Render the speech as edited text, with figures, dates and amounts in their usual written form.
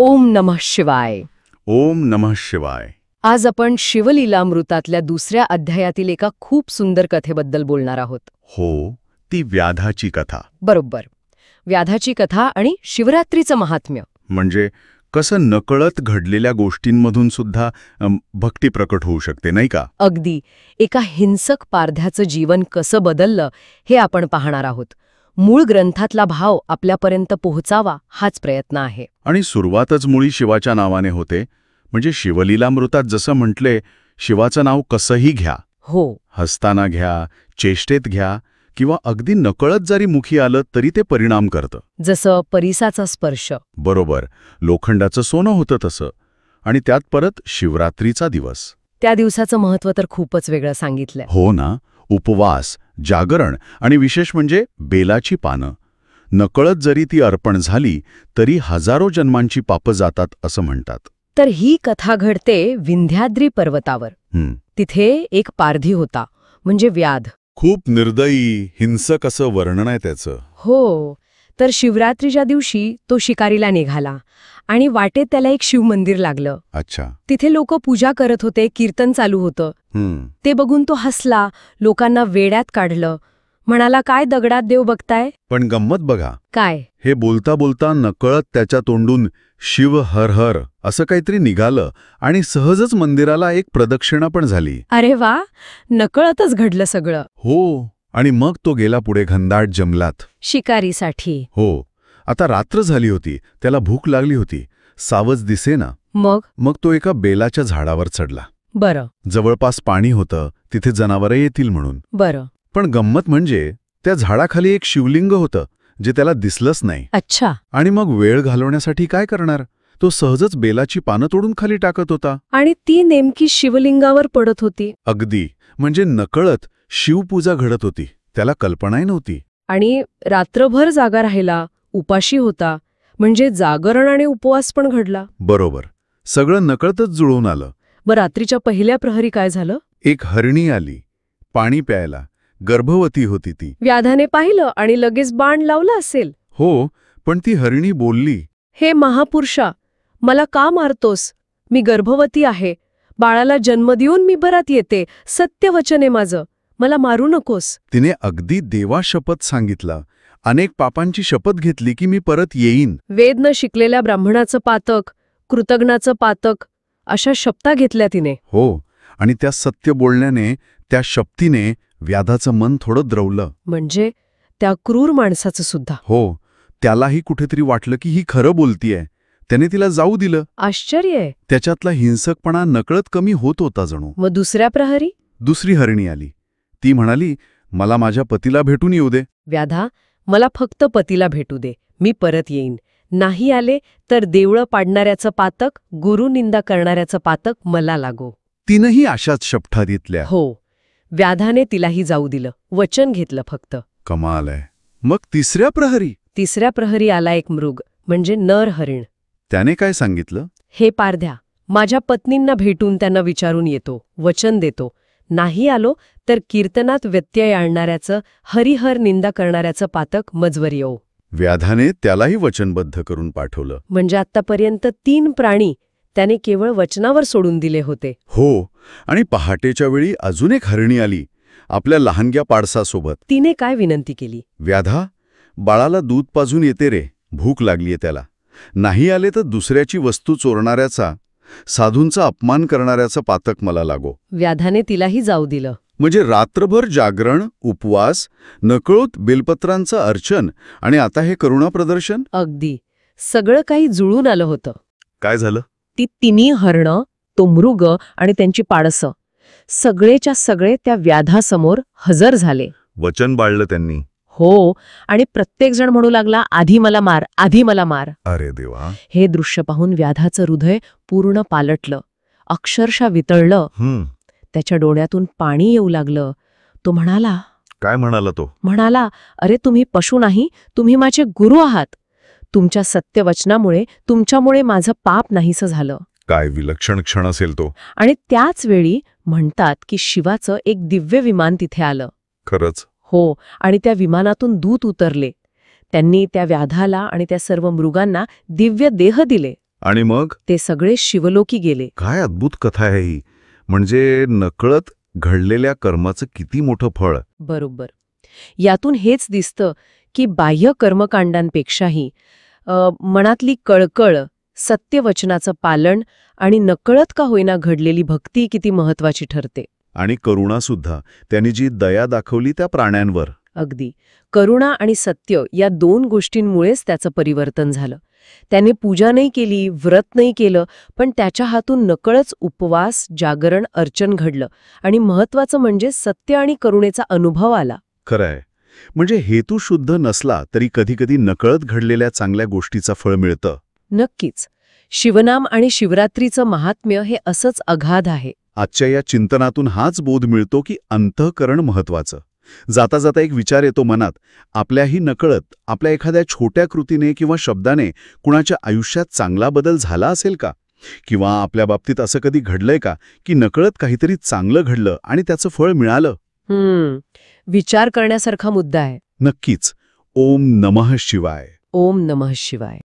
ओम नमः शिवाय. ओम नमः शिवाय. आज आपण शिवलीलामृतातल्या दुसऱ्या अध्यायातील एका खूप सुंदर कथेबद्दल बोलणार आहोत. हो, ती व्याधाची कथा. बरोबर. व्याधाची कथा आणि शिवरात्रीचं महात्म्य. म्हणजे कसं नकळत घडलेल्या गोष्टींमधून सुद्धा भक्ती प्रकट होऊ शकते, नाही का? अगदी. एका हिंसक पारध्याचं जीवन कसं बदललं हे आपण पाहणार आहोत. मूळ ग्रंथातला भाव आपल्यापर्यंत पोहोचावा हाच प्रयत्न आहे. आणि सुरुवातच मुळी शिवाच्या नावाने होते. म्हणजे शिवलीलामृतात जसं म्हटले, शिवाचं नाव कसंही घ्या. हो. हसताना घ्या, चेष्टेत घ्या किंवा अगदी नकळत जरी मुखी आलं तरी ते परिणाम करतं. जसं परिसाचा स्पर्श. बरोबर. लोखंडाचं सोनं होतं तसं. आणि त्यात परत शिवरात्रीचा दिवस. त्या दिवसाचं महत्त्व तर खूपच वेगळं सांगितलंय. हो ना. उपवास, जागरण आणि विशेष म्हणजे बेलाची पानं. नकळत जरी ती अर्पण झाली तरी हजारो जन्मांची पापं जातात असं म्हणतात. तर ही कथा घडते विंध्याद्री पर्वतावर. तिथे एक पारधी होता, म्हणजे व्याध. खूप निर्दयी, हिंसक असं वर्णन आहे त्याचं. हो. तर शिवरात्रीच्या दिवशी तो शिकारीला निघाला आणि वाटेत त्याला एक शिवमंदिर लागलं. अच्छा. तिथे लोक पूजा करत होते, कीर्तन चालू होतं. ते बघून तो हसला, लोकांना वेड्यात काढलं. म्हणाला, काय दगडात देव बघताय? पण गंमत बघा. काय? हे बोलता बोलता नकळत त्याच्या तोंडून शिव हर हर असं काहीतरी निघालं आणि सहजच मंदिराला एक प्रदक्षिणा पण झाली. अरे वा, नकळतच घडलं सगळं. हो. आणि मग तो गेला पुढे घनदाट जंगलात. शिकारीसाठी. हो. आता रात्र झाली होती, त्याला भूक लागली होती. सावज दिसेना. मग तो एका बेलाच्या झाडावर चढला. बरं. जवळपास पाणी होतं, तिथे जनावरं येतील म्हणून. बरं. पण गंमत म्हणजे त्या झाडाखाली एक शिवलिंग होतं जे त्याला दिसलंच नाही. अच्छा. आणि मग वेळ घालवण्यासाठी काय करणार? तो सहजच बेलाची पानं तोडून खाली टाकत होता. आणि ती नेमकी शिवलिंगावर पडत होती. अगदी. म्हणजे नकळत शिवपूजा घडत होती. त्याला कल्पनाही नव्हती. आणि रात्रभर जागा राहिला, उपाशी होता. म्हणजे जागरण आणि उपवास पण घडला. बरोबर. सगळं नकळतच जुळून आलं. मग रात्रीच्या पहिल्या प्रहरी काय झालं? एक हरणी आली पाणी प्यायला. गर्भवती होती ती. व्याधाने पाहिलं आणि लगेच बाण लावला असेल. हो. पण ती हरणी बोलली, हे महापुरुषा, मला का मारतोस? मी गर्भवती आहे. बाळाला जन्म देऊन मी परत येते. सत्यवचन आहे माझं. मला मारू नकोस. तिने अगदी देवा शपथ सांगितला. अनेक पापांची शपथ घेतली की मी परत येईन. वेद न शिकलेल्या ब्राह्मणाचं पातक, कृतज्ञाचं पातक, अशा शपथा घेतल्या तिने. हो. आणि त्या सत्य बोलण्याने, त्या शपथीने व्याधाचं मन थोडं द्रवलं. म्हणजे त्या क्रूर माणसाचं सुद्धा. हो. त्यालाही कुठेतरी वाटलं की ही खरं बोलतीये. त्याने तिला जाऊ दिलं. आश्चर्य आहे. त्याच्यातला हिंसकपणा नकळत कमी होत होता जणू. मग दुसऱ्या प्रहरी? दुसरी हरणी आली. ती म्हणाली, मला माझ्या पतीला भेटून येऊ दे. व्याधा, मला फक्त पतीला भेटू दे. मी परत येईन. नाही आले तर देवळं पाडणाऱ्याचं पातक, गुरुनिंदा करणाऱ्याचं पातक मला लागो. तिनंही अशाच शपथा दितल्या. हो. व्याधाने तिलाही जाऊ दिलं. वचन घेतलं फक्त. कमाल आहे. मग तिसऱ्या प्रहरी? तिसऱ्या प्रहरी आला एक मृग, म्हणजे नर हरिण. त्याने काय सांगितलं? हे पारध्या, माझ्या पत्नींना भेटून त्यांना विचारून येतो, वचन देतो. नाही आलो तर कीर्तनात व्यत्यय आणणाऱ्याचं, हरिहर निंदा करणाऱ्याचं पातक मजवर येऊ. व्याधाने त्यालाही वचनबद्ध करून पाठवलं. म्हणजे आत्तापर्यंत 3 प्राणी त्याने केवळ वचनावर सोडून दिले होते. हो. आणि पहाटेच्या वेळी अजून एक हरणी आली, आपल्या लहानग्या पाडसासोबत. तिने काय विनंती केली? व्याधा, बाळाला दूध पाजून येते रे, भूक लागलीये त्याला. नाही आले तर दुसऱ्याची वस्तू चोरणाऱ्याचा, साधूंचा अपमान करणाऱ्याचं पातक मला लागो. व्याधाने तिलाही जाऊ दिलं. म्हणजे रात्रभर जागरण, उपवास, नकळत बेलपत्रांचं अर्चन आणि आता हे करुणा प्रदर्शन. अगदी. सगळं काही जुळून आलं होतं. काय झालं? ती 3 हरणं, तो मृग आणि त्यांची पाडसं, सगळेच्या सगळे त्या व्याधासमोर हजर झाले. वचन बाळलं त्यांनी. हो. आणि प्रत्येकजण म्हणू लागला, आधी मला मार, आधी मला मार. अरे देवा. हे दृश्य पाहून व्याधाचं हृदय पूर्ण पालटलं, अक्षरशः वितळलं. त्याच्या डोळ्यातून पाणी येऊ लागलं. तो म्हणाला. काय म्हणाला तो? म्हणाला, अरे तुम्ही पशु नाही, तुम्ही माझे गुरु आहात. तुमच्या सत्यवचनामुळे, तुमच्यामुळे माझं पाप नाहीसं झालं. काय विलक्षण क्षण असेल तो. आणि त्याच वेळी म्हणतात की शिवाचं एक दिव्य विमान तिथे आलं. खरंच? हो. आणि त्या विमानातून दूत उतरले. त्यांनी त्या व्याधाला आणि त्या सर्व मृगांना दिव्य देह दिले. आणि मग ते सगळे शिवलोकी गेले. काय अद्भुत कथा आहे ही. म्हणजे नकळत घडलेल्या कर्माचं किती मोठं फळ. बरोबर. यातून हेच दिसतं की बाह्य कर्मकांडांपेक्षाही मनातली कळकळ, सत्यवचनाचं पालन आणि नकळत का होईना घडलेली भक्ती किती महत्वाची ठरते. आणि करुणासुद्धा, त्यांनी जी दया दाखवली त्या प्राण्यांवर. अगदी. करुणा आणि सत्य या 2 गोष्टींमुळेच त्याचं परिवर्तन झालं. त्याने पूजा नाही केली, व्रत नाही केलं, पण त्याच्या हातून नकळच उपवास, जागरण, अर्चन घडलं आणि महत्वाचं म्हणजे सत्य आणि करुणेचा अनुभव आला. खरंय. म्हणजे हेतू शुद्ध नसला तरी कधीकधी नकळत घडलेल्या चांगल्या गोष्टीचं फळ मिळतं. नक्कीच. शिवनाम आणि शिवरात्रीचं महात्म्य हे असंच अगाध आहे. आजच्या या चिंतनातून हाच बोध मिळतो की अंतःकरण महत्वाचं. जाता जाता एक विचार येतो मनात, आपल्याही नकळत आपल्या एखाद्या छोट्या कृतीने किंवा शब्दाने कुणाच्या आयुष्यात चांगला बदल झाला असेल का? किंवा आपल्या बाबतीत असं कधी घडलंय का की नकळत काहीतरी चांगलं घडलं आणि त्याचं फळ मिळालं? विचार करण्यासारखा मुद्दा आहे. नक्कीच. ओम नमः शिवाय. ओम नमः शिवाय.